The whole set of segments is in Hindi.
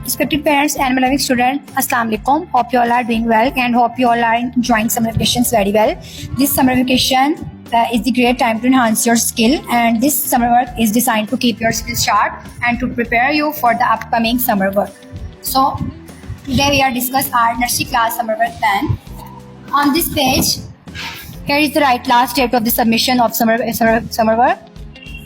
Respected parents and my loving students, Assalamu alaikum. Hope you all are doing well and hope you all are enjoying summer vacations very well. This summer vacation is the great time to enhance your skill, and this summer work is designed to keep your skills sharp and to prepare you for the upcoming summer work. So today we are discuss our nursery class summer work plan. On this page, here is the last date of the submission of summer work.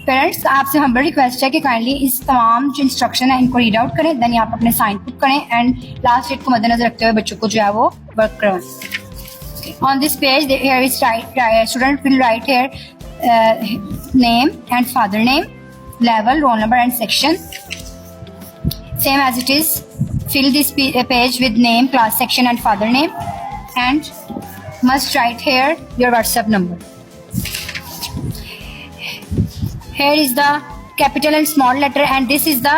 Parents आपसे हम्बल रिक्वेस्ट है कि काइंडली इस तमाम जो इंस्ट्रक्शन है इनको रीड आउट करें, देन यहाँ पर अपने साइन पुट करें एंड लास्ट डेट को मद्देनजर रखते हुए बच्चों को जो है वो वर्क करवाएं. On this page here is student will write here name and father name, level, roll number and section. Same as it is fill this page with name, class, section and father name and must write here your WhatsApp number. Here is the capital and small letter and this is the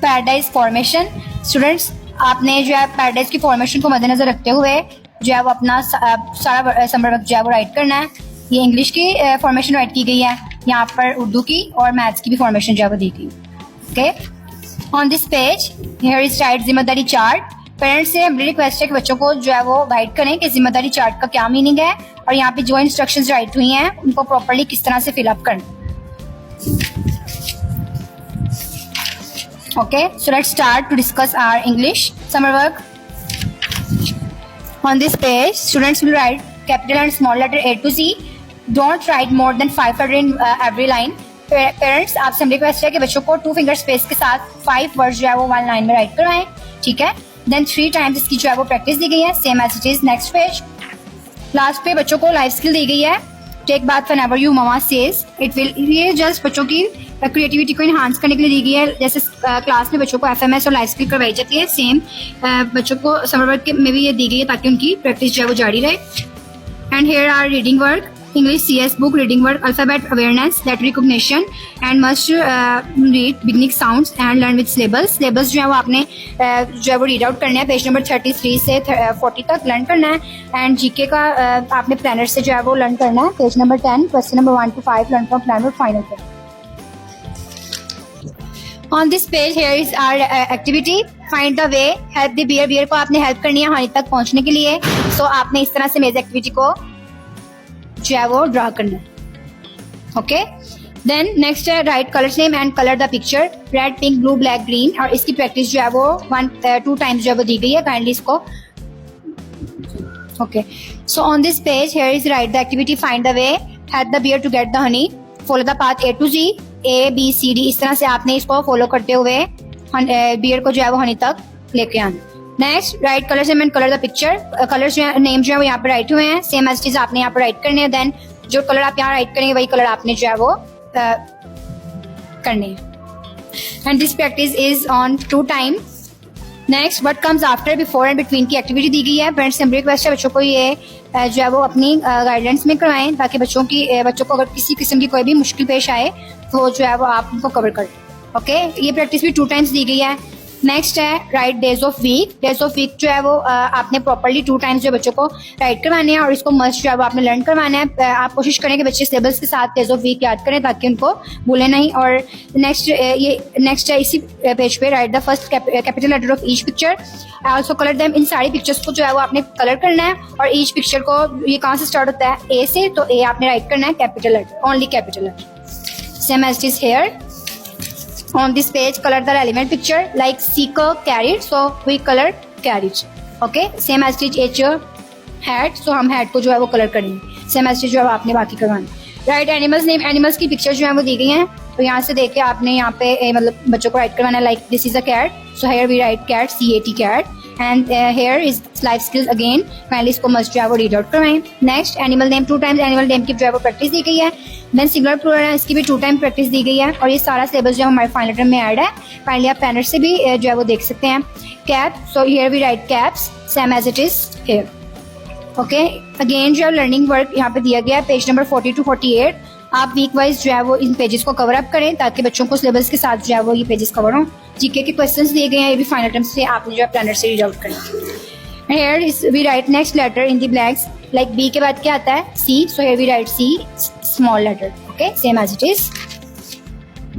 paradise formation. Students, आपने जो है paradise की formation को मद्देनजर रखते हुए जो है वो अपना सारा समर वर्क जो है वो राइट करना है. ये इंग्लिश की फॉर्मेशन राइट की गई है, यहाँ पर उर्दू की और मैथ्स की भी फॉर्मेशन जो है वो दी गई. Okay, on this page here is right जिम्मेदारी चार्ट. पेरेंट्स से हमारी रिक्वेस्ट है कि बच्चों को जो है वो गाइड करें कि जिम्मेदारी चार्ट का क्या मीनिंग है और यहाँ पे जो इंस्ट्रक्शंस राइट हुई हैं उनको प्रॉपर्ली किस तरह से फिलअप करना. Okay, so let's start to discuss our English summer work. On this page, students will write capital and small letter A to Z. Don't write more than 5 words in every line. Parents, आपसे हम रिक्वेस्ट है कि बच्चों को 2 finger space के साथ 5 words जो है वो 1 line में राइट करवाएं. ठीक है, then 3 times इसकी जो है वो प्रैक्टिस दी गई है, same as it is. Next page, last पे बच्चों को लाइफ स्किल दी गई है. Take bath whenever your mamma says it will. ये जस्ट बच्चों की क्रिएटिविटी को इन्हांस करने के लिए दी गई है. जैसे क्लास में बच्चों को एफएमएस और लाइफ स्किल करवाई जाती है, सेम बच्चों को समर वर्क में भी ये दी गई है ताकि उनकी प्रैक्टिस जो है वो जारी रहे. And here are reading work, English CS book, reading work, alphabet awareness, letter recognition and must read beginning sounds and learn with syllables. Syllables जो है वो आपने जो है वो रीड आउट करना है, पेज नंबर 33 से 40 तक लर्न करना है. एंड जीके का आपने प्लानर से जो है वो लर्न करना है, page number 10, question number 1 to 5 learn from planner final तक. On this page here is our activity, find the way, help the bear. bear को आपने हेल्प करनी है हानि तक पहुंचने के लिए. सो आपने इस तरह से मेज एक्टिविटी को जो है वो ड्रा करना है. ओके, देन नेक्स्ट है right colours name and colour the picture, red, pink, blue, black, green. और इसकी प्रैक्टिस जो है वो 2 टाइम्स जो है वो दी गई है, काइंडली इसको. Okay, so on this page here is write the activity, find the way, help the bear to get the honey, follow the path A to Z, ABCD. इस तरह से आपने इसको फॉलो करते हुए बियर को जो है वो हनी तक लेके आना. Next, right colours name and colour the picture. Colours name जो है वो यहाँ पे राइट हुए हैं, सेम एज चीज आपने यहाँ पे राइट करने हैं. देन जो कलर आप यहाँ राइट करेंगे वही कलर आपने जो है वो करने हैं. And this practice is on 2 time. Next, what comes after, before and between की एक्टिविटी दी गई है. पेरेंट्स से रिक्वेस्ट है बच्चों को ये जो है वो अपनी गाइडलाइंस में करवाएं ताकि बच्चों को अगर किसी किस्म की कोई भी मुश्किल पेश आए तो जो है वो आप उनको कवर करें. ओके, ये प्रैक्टिस भी 2 टाइम्स दी गई है. नेक्स्ट है write days of week. Days of week जो है वो आपने प्रॉपर्ली 2 टाइम्स जो बच्चों को राइट करवाने हैं और इसको मस्ट जो है वो आपने लर्न करवाना है. आप कोशिश करें कि बच्चे सिलेबस के साथ डेज ऑफ वीक याद करें ताकि उनको भूले नहीं. और नेक्स्ट है इसी पेज पे write the first capital letter of each picture, also colour them. इन सारी पिक्चर्स को जो है वो आपने कलर करना है और ईच पिक्चर को, ये कहाँ से स्टार्ट होता है, ए से, तो ए आपने राइट करना है capital letter, only capital letter, same as it is here. On this page, color the relevant picture like seeker, carrot, so we color carrot. Okay, same as it is hat, so हम hat को जो है वो कलर करेंगे, same as it is जो आपने बाकी करवाना. राइट एनिमल्स नेम, एनिमल्स की पिक्चर जो है वो दी गई हैं, तो यहाँ से देख के आपने यहाँ पे मतलब बच्चों को राइट करवाना है. Like this is a cat, so here we write cat, CAT cat. And here is life skills again, finally इसको मस्ट जो है वो रीड आउट करवाएं. Next, animal name 2 times, animal name की जो है वो प्रैक्टिस दी गई है. देन सिंगुलर प्लूरल है, इसकी भी 2 टाइम प्रैक्टिस दी गई है. और ये सारा सिलेबस जो हमारे फाइनल लेटर में ऐड है, फाइनली आप प्लानर से भी जो है वो देख सकते हैं. Cap, so here we write caps, same as it is here. Okay, again जो है लर्निंग वर्क यहाँ पे दिया गया है, पेज नंबर 40 to 48. आप वीक वाइज जो है वो इन पेजेस को कवर अप करें ताकि बच्चों को सिलेबस के साथ जो है वो ये पेजेस कवर हों. जीके के क्वेश्चंस दिए गए हैं, ये भी फाइनल टर्म से आपने जो है प्लानर से रीड आउट करें. Here is we write next letter in the blanks, like B के बाद क्या आता है, C, so here we write C, small letter. Okay, same as it is.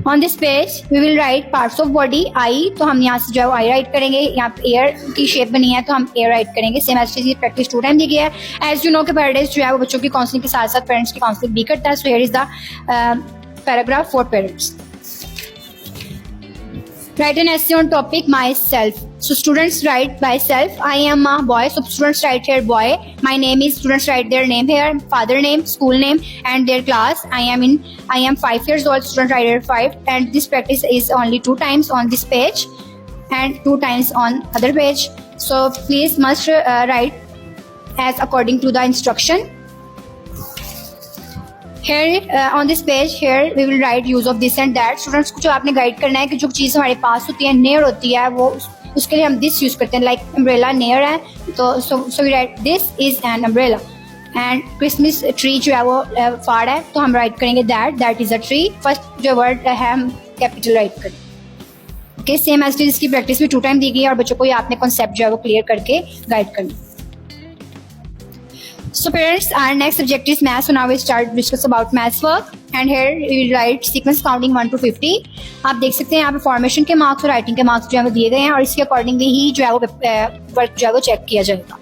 On this page we will write parts of body eye, तो हम यहाँ से जो आई राइट करेंगे, यहाँ पे एयर की शेप बनी है तो हम एयर राइट करेंगे। सेम एज ये प्रैक्टिस 2 टाइम दी गई है। एज यू नो के पैराडाइज जो है वो बच्चों की काउंसलिंग के साथ साथ पेरेंट्स की काउंसलिंग भी करता है। So here is the paragraph for parents. Write an essay on topic myself. So students write myself. I am a boy. So students write here boy. My name is. Students write their name here, father name, school name, and their class. I am 5 years old. Students write here 5. And this practice is only 2 times on this page, and 2 times on other page. So please must write as according to the instruction. Here on this page here we will write use of this and that. Students को जो आपने गाइड करना है कि जो चीज़ हमारे पास होती है, near होती है, वो उसके लिए हम this यूज करते हैं। लाइक अम्ब्रेला near है तो so we write this is an umbrella. And Christmas tree जो है वो far है तो हम राइट करेंगे that is a tree. First जो वर्ड है हम कैपिटल राइट करें। ओके, सेम एज इसकी प्रैक्टिस भी 2 टाइम दी गई है और बच्चों को ये आपने कॉन्सेप्ट जो है वो क्लियर करके गाइड करना। So parents, our next subject is maths. So now we start discuss about maths work. And here we write sequence counting 1 to 50. आप देख सकते हैं यहाँ पे फॉर्मेशन के मार्क्स और राइटिंग के मार्क्स जो है वो दिए गए हैं और इसके अकॉर्डिंगली ही जो है वो वर्क जो है वो चेक किया जाएगा।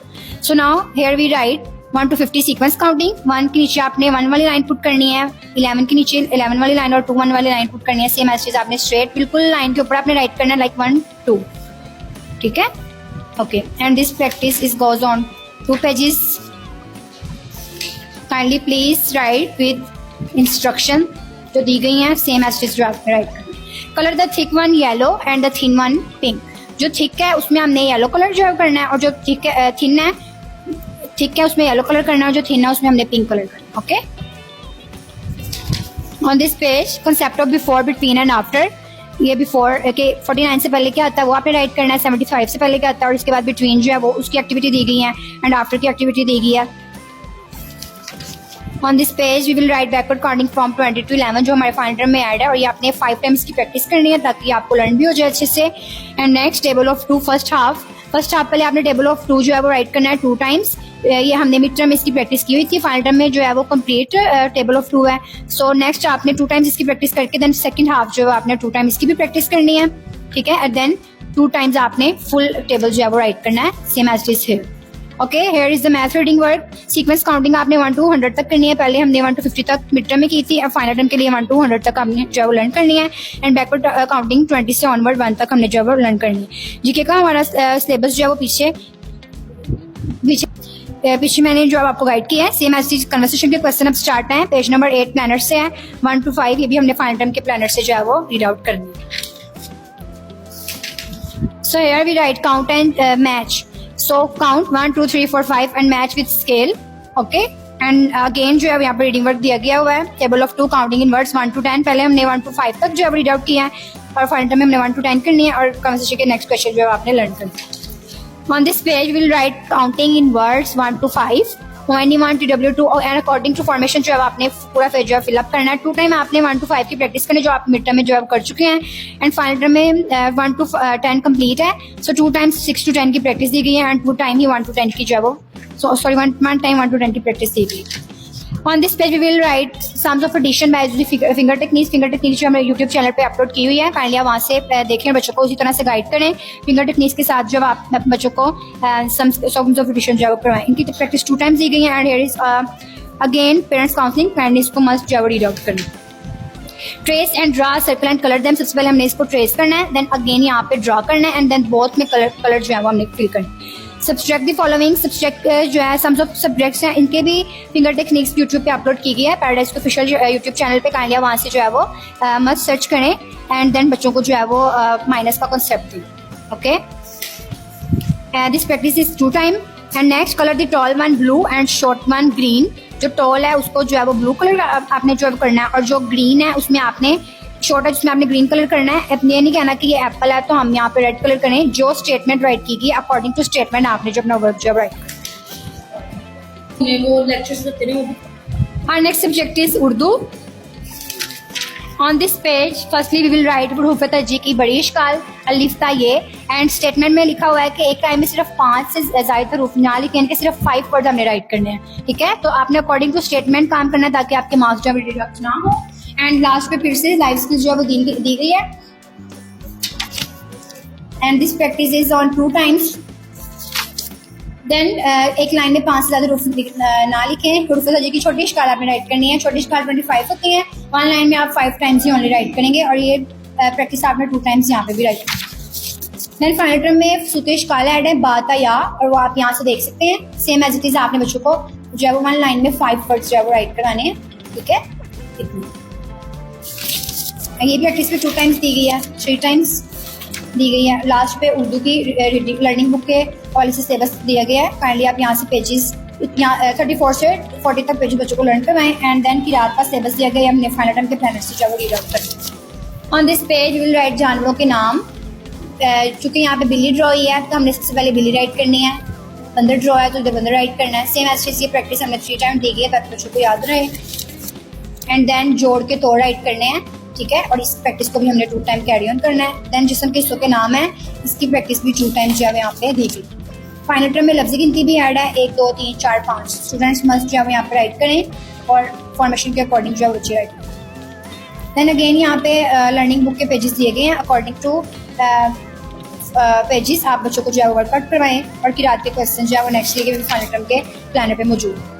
So now here we write 1 to 50 sequence counting. 1 के नीचे आपने 1 वाली लाइन पुट करनी है, 11 के नीचे 11 वाली लाइन और 2 1 वाली लाइन पुट करनी है। सेम एज आपने स्ट्रेट बिल्कुल लाइन के ऊपर आपने राइट करना है, लाइक 1 2। ठीक है, okay. And this practice is goes on 2 pages. Kindly please write with instruction जो दी गई हैं, सेम एज जो आपने राइट करना। Colour the thick one yellow and the thin one pink. जो थिक है उसमें हमने येलो कलर जो है करना है और जो थिक है उसमें येलो कलर करना है और जो थिन है उसमें हमने पिंक कलर करना है। Okay, on this page concept of before, between and after. ये बिफोर के 49 से पहले क्या आता है वो आपने राइट करना है, 75 से पहले क्या आता है और इसके बाद बिटवीन जो है वो उसकी एक्टिविटी दी गई है एंड आफ्टर की एक्टिविटी दी गई है। On this page we will write backward counting from 20 to 11 जो हमारे फाइनल टर्म में ऐड है और ये आपने 5 टाइम्स की प्रैक्टिस करनी है ताकि आपको लर्न भी हो जाए अच्छे से। And next table of 2 first half पहले आपने टेबल ऑफ 2 जो है वो राइट करना है 2 टाइम्स। ये हमने मिड टर्म में इसकी प्रैक्टिस की हुई थी, फाइनल टर्म में जो है वो कंप्लीट टेबल ऑफ 2 है। सो नेक्स्ट आपने 2 टाइम्स इसकी प्रैक्टिस करके देन सेकंड हाफ जो है आपने 2 टाइम इसकी भी प्रैक्टिस करनी है। ठीक है, एंड देन 2 टाइम्स आपने फुल टेबल जो है वो राइट करना है, same as it is here. Okay, here is the math reading work. Sequence counting आपने 1 to 100 तक करनी है, पहले हमने 1 to 50 तक मिड टर्म में की थी, अब फाइनल टर्म के लिए 1 to 100 तक हमने जो है लर्न करनी है। एंड बैकवर्ड काउंटिंग 20 से ऑनवर्ड 1 तक हमने जो है लर्न करनी है। जीके का हमारा सिलेबस जो है वो पीछे मैंने जो आपको गाइड किया है, सेम एज कन्वर्सेशन के क्वेश्चन अब स्टार्ट है। पेज नंबर 8 प्लानर से है, 1 to 5 ये भी हमने फाइनल टर्म के प्लानर से जो है वो रीड आउट करनी है। So here we write count and match. So count 1 2 3 4 5 and match with scale. Okay, and again जो है यहाँ पर रीडिंग वर्क दिया गया हुआ है। Table of 2 counting in words 1 to 10, पहले हमने 1 to 5 तक जो है रीड आउट किया है और फाइनल टर्म में हमने 1 to 10 करनी है और कन्वर्सेशन के नेक्स्ट क्वेश्चन जो है आपने लर्न करना है। On this page will write counting in words 1 to 5, ONE1 TW2 and according to formation जो है आपने पूरा पेज जो है फिलअप करना है। 2 टाइम आपने 1 to 5 की प्रैक्टिस करनी जो आप मिड टर्म में जो है कर चुके हैं एंड फाइनल टर्म में 1 to 10 कंप्लीट है। सो 2 टाइम्स 6 to 10 की प्रैक्टिस दी गई है एंड 2 टाइम ही 1 to 10 की जो है वो one time 1 to 10 की प्रैक्टिस दी गई। On this page we will write sums of addition by finger techniques जो हमने यूट्यूब चैनल पे अपलोड की हुई है, काइंडली आप वहाँ से देखें, बच्चों को उसी तरह से गाइड करें। फिंगर टेक्निक्स के साथ जब आप बच्चों को सम्स ऑफ एडिशन जो है करवाएं। इनकी प्रैक्टिस 2 टाइम्स दी गई है and here is again parents counselling, kindly इसको मस्ट जो है रीड आउट करना। Trace and draw circle and colour them. सबसे पहले हमने इसको ट्रेस करना है, देन अगेन यहाँ पे ड्रा करना है एंड देन बोथ में कलर जो है वो हमने फिल करना है। सब्सट्रैक्ट द फॉलोइंग, सब्सट्रैक्ट जो है सम्स ऑफ सब्जेक्ट्स हैं, इनके भी फिंगर टेक्निक्स यूट्यूब पे अपलोड की गई है, पैराडाइज के ऑफिशियल यूट्यूब चैनल पे, काइंडली वहाँ से जो है वो मस्त सर्च करें एंड देन बच्चों को जो है वो माइनस का कॉन्सेप्ट दें। Okay, this practice is 2 time. And next colour the tall one blue and short one green. जो टॉल है उसको जो है वो ब्लू कलर आपने जो है करना है और जो ग्रीन है उसमें आपने शॉर्ट है जिसमें आपने ग्रीन कलर करना है। ये नहीं कहना कि ये एप्पल है तो हम यहाँ पे रेड कलर करें। जो स्टेटमेंट राइट की गई अकॉर्डिंग टू स्टेटमेंट आपने जो अपना वर्क जब राइट करना। Next subject is Urdu. On this page firstly we will write हुरूफ तर्जीह की बड़ी इश्काल अलिफ ता ये एंड स्टेटमेंट में लिखा हुआ है कि एक टाइम में सिर्फ 5 से ज्यादा हरूफ ना लिखें, इनके सिर्फ 5 वर्ड हमने राइट करने हैं। ठीक है, तो आपने अकॉर्डिंग टू स्टेटमेंट काम करना है ताकि आपके मार्क्स जो डिडक्ट ना हो। एंड लास्ट पे फिर से लाइफ स्किल्स जो है वो दी गई है। And this practice is on 2 times. Then एक लाइन में 5 से ज़्यादा रूफ ना लिखें। हुरूफ सजी की छोटी शक्ल आपने राइट करनी है। छोटी शक्ल 25 होती है। 1 लाइन में आप 5 टाइम्स ही ओनली राइट करेंगे और ये प्रैक्टिस आपने 2 टाइम्स यहाँ पे भी राइट करनी। देन फाइनल टर्म में सूते शक्ल ऐड है बात या, और वो आप यहाँ से देख सकते हैं। सेम एज इट इज आपने बच्चों को जो है वो 1 लाइन में 5 वर्ड्स जो है वो राइट कराने हैं। ठीक है, ये प्रैक्टिस पे 2 टाइम्स दी गई है, 3 टाइम्स दी गई है। लास्ट पे उर्दू की लर्निंग बुक के पॉलिसी सिलेबस दिया गया है। काइंडली आप यहाँ से पेजेस 34 से 40 तक पेजेस बच्चों को लर्न करवाएं। एंड देन की रात का सिलेबस दिया गया है। हमने फाइनल टाइम के प्लानर से जो रीड आउट करें। On this page will right जानवरों के नाम। चूँकि यहाँ पे बिल्ली ड्रॉ ही है तो हमने सबसे पहले बिल्ली राइट करनी है। बंदर ड्रॉ है तो इधर बंदर राइट करना है। सेम एज ये प्रैक्टिस हमने 3 टाइम दी गई है ताकि बच्चों को याद रहे। एंड देन जोड़ के तोड़ राइट करने हैं। ठीक है, और इस प्रैक्टिस को भी हमने 2 टाइम कैरी ऑन करना है। देन जिस्म के हिस्सों के नाम है, इसकी प्रैक्टिस भी 2 टाइम जो है यहाँ पे दी गई। फाइनल टर्म में लफ्ज़ी गिनती भी ऐड है 1 2 3 4 5। स्टूडेंट्स मस्ट जो है यहाँ पे राइट करें और फॉर्मेशन के अकॉर्डिंग जो है बच्चे राइट करें। देन अगेन यहाँ पे लर्निंग बुक के पेजेस दिए गए हैं। अकॉर्डिंग टू पेजेस आप बच्चों को जो है वर्कआउट करवाएं और किरात के क्वेश्चन जो है वो नेक्स्ट डे के फाइनल टर्म के प्लानर पे मौजूद।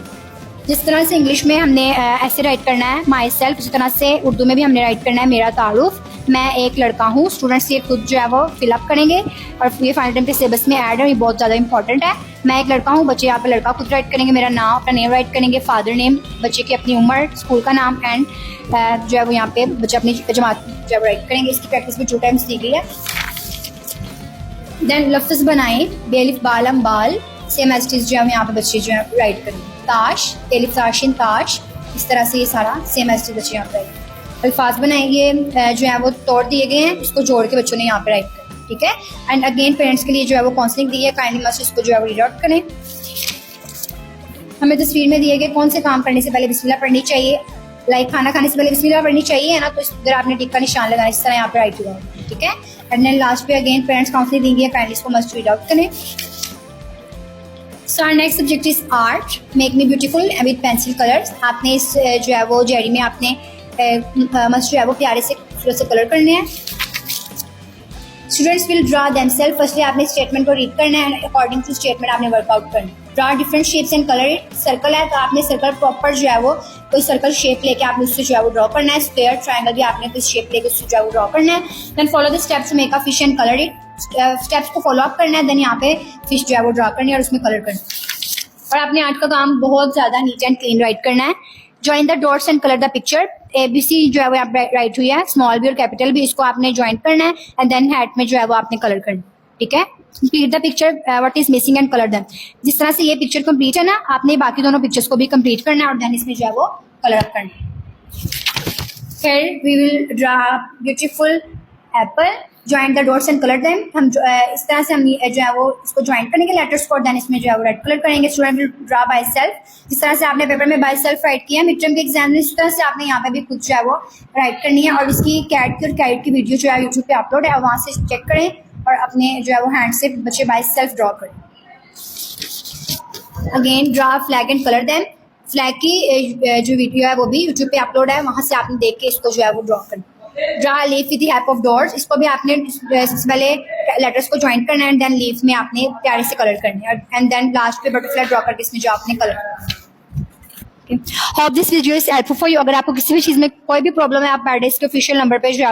जिस तरह से इंग्लिश में हमने ऐसे राइट करना है माई सेल्फ, उसी तरह से उर्दू में भी हमने राइट करना है मेरा तारुफ, मैं एक लड़का हूँ। स्टूडेंट्स ये खुद जो है वो फिलअप करेंगे और ये फाइनल टाइम के सिलेबस में ऐड है। ये बहुत ज़्यादा इंपॉर्टेंट है। मैं एक लड़का हूँ, बच्चे यहाँ पे लड़का खुद राइट करेंगे, मेरा नाम अपना नेम राइट करेंगे, फादर नेम, बच्चे की अपनी उम्र, स्कूल का नाम एंड जो है वो यहाँ पे बच्चे अपनी जमात जो है राइट करेंगे। इसकी प्रैक्टिस भी 2 टाइम्स दी गई है। देन लफ्ज़ बनाए बेलिफ बालम बाल, सेम एज इट इज जो है यहाँ पे बच्चे जो है राइट करेंगे। ताश एलिफ ताशिन ताश, इस तरह से ये सारा सेम एज इट इज बच्चे यहाँ पे राइट। अल्फाज बनाएंगे जो है वो तोड़ दिए गए हैं, इसको जोड़ के बच्चों ने यहाँ पे राइट करें। ठीक है, एंड अगेन पेरेंट्स के लिए जो है वो काउंसलिंग दी है। काइंडली मस्ट इसको जो है वो रीड आउट करें। हमें तस्वीर में दिए गए कौन से काम करने से पहले बिस्मिल्लाह पढ़नी चाहिए। लाइक खाना खाने से पहले बिस्मिल्लाह पढ़नी चाहिए है ना, तो इधर आपने टिक का निशान लगाना, इस तरह यहाँ पे राइट हुआ। ठीक है, एंड देन लास्ट पे अगेन पेरेंट्स काउंसलिंग दी है। काइंडली इसको मस्ट रीड आउट करें। So our next subject is art, make me beautiful with pencil colours. आपने इस जो है वो जेडी में आपने मस्ट जो है वो प्यारे से खूबसूरत से कलर करने हैं। Students will draw themselves. Firstly आपने स्टेटमेंट को रीड करना है, अकॉर्डिंग टू स्टेटमेंट आपने वर्कआउट करना है। Draw different shapes and colour it. Circle है तो आपने सर्कल प्रॉपर जो है वो कोई सर्कल शेप लेके आपने उससे जो है वो ड्रॉ करना है। स्क्वायर ट्रायंगल भी आपने कोई शेप लेके उससे जो है वो ड्रॉ करना है। Then follow the steps make a fish and colour it. Steps को फॉलो अप करना है। देन यहाँ पे फिश जो है वो ड्रॉ करनी है और उसमें कलर करना है। और आपने आज का काम बहुत ज्यादा नीट एंड क्लीन राइट करना है। Join the dots and colour the picture. ABC जो है वो यहाँ राइट हुई है, स्मॉल भी और कैपिटल भी, इसको आपने ज्वाइन करना है एंड देन हैट में जो है वो आपने कलर करना है। ठीक है, complete the picture what is missing and colour them. जिस तरह से ये पिक्चर कंप्लीट है ना, आपने बाकी दोनों पिक्चर्स को भी कंप्लीट करना है और देन इसमें जो है वो कलर अप करना है। फिर we will draw beautiful apple, join the dots and colour them. हम इस तरह से हम जो है वो इसको ज्वाइन करेंगे लेटर्स को, देन इसमें जो है वो रेड कलर करेंगे। Student will draw by self. जिस तरह से आपने पेपर में बाय सेल्फ राइट किया मिड टर्म के एग्जाम में, इस तरह से आपने यहाँ पे भी खुद जो है वो राइट करनी है। और इसकी कैट की और कैट की वीडियो जो है यूट्यूब पे अपलोड है, वहाँ से चेक करें और अपने जो है वो हैंड से बच्चे बाय सेल्फ ड्रॉ करें। Again draw flag and colour them. Flag की जो वीडियो है वो भी यूट्यूब पे अपलोड है, वहाँ से आपने देख के इसको जो है वो ड्रॉ करना। Draw leaf with the help of dots. इसको भी आपने सबसे पहले लेटर्स को ज्वाइन करना है एंड देन लीफ में आपने प्यारे से कलर करने हैं एंड देन लास्ट पे बटरफ्लाई ड्रॉ करके इसमें जो आपने कलर करना है। Hope this video is helpful for you. अगर आपको किसी भी चीज़ में कोई भी प्रॉब्लम है, आप पैराडाइज के ऑफिशियल नंबर पे जो है